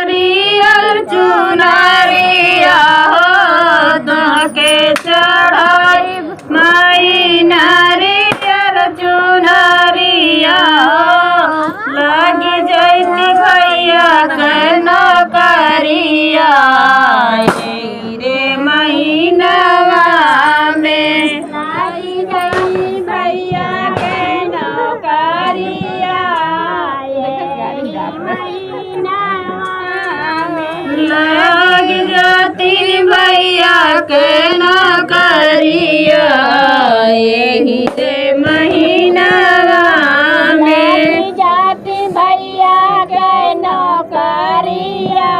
नारियल चुनरिया हो तोहके चढ़ाई माई नारियल चुनरिया हो लगी जैती भैया के नौकरिया रे महीनवा में लगी जई भैया के नौकरिया लग जाती भैया के नौकरिया यही रे महीनवा में जाती भैया के नौकरिया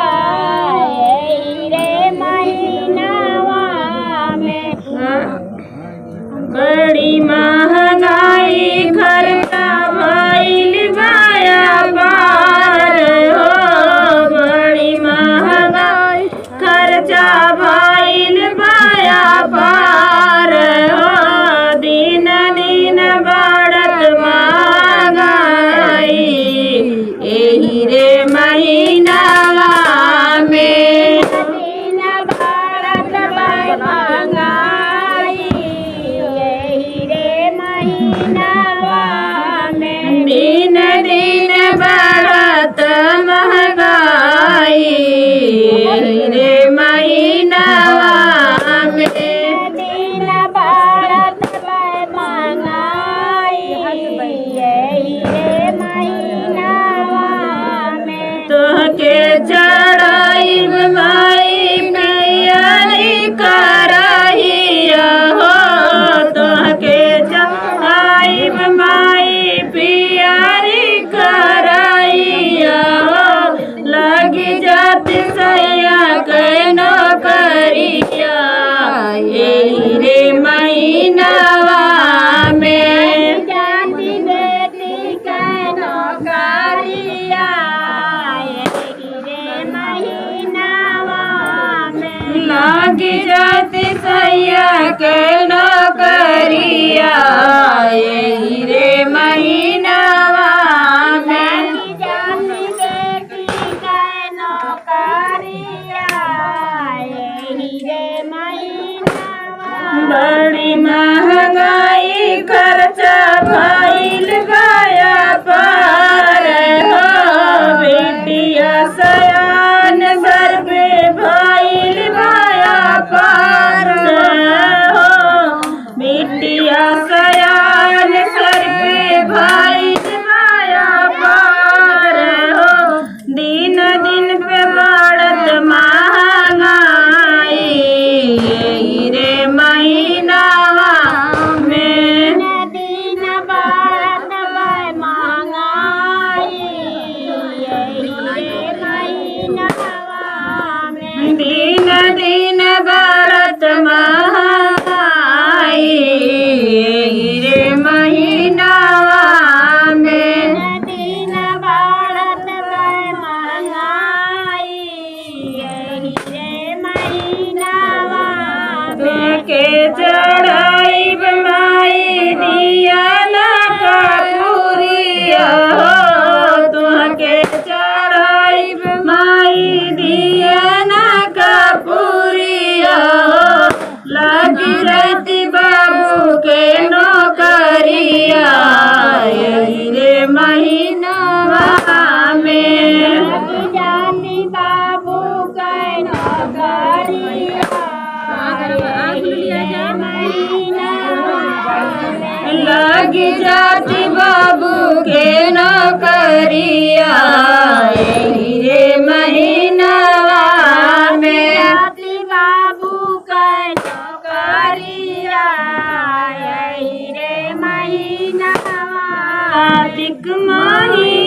रे महीनवा में बड़ी महंगाई खर्चा भइल बाया पार हो बड़ी महंगाई खर्चा भइल बाया पार हो दिन दिन बढ़त महंगाई एही रे महीनवा में दिन भारत महंगाई यही रे महीनवा में दिन दिन बढ़त महंगाई रे महीनवा में दिन भारत महंगाई यही रे महीनवा में तोहके चढ़ाई माई पियरी करहिया हो तोहके चढ़ाई माई पियरी करहिया हो लगी जाती सैया के नौकरिया यही रे महीनवा में जाती बेटी के नौकरिया यही रे महीनवा में लगी जाती सैया के नौकरिया यही रे महीनवा में जाती बेटी के नौकरिया यही रे महीनवा बड़ी महंगाई खर्चा भइल गया पार हो बेटिया सयान घर पे भइल गया पार हो बेटिया सयान घर पे भइल गया पार हो दिन दिन पे बढ़त महंगाई यही रे महीनवा में दिन भारत महंगाई यही रे महीनवा में दिन दिन बढ़त महंगाई यही रे महीनवा में दिन भारत महंगाई यही रे महीनवा में के चढ़ाई माई दिया ना कपूरिया हो तुहके चढ़ाई माई दिया ना कपूरिया हो लगी रहती बाबू के नौकरिया यही रे महीनवा में जाती बाबू के नौकरिया लगी जाती बाबू के नौकरिया यही रे महीनवा में जाती बाबू के नौकरिया यही रे महीनवा कार्तिक महीना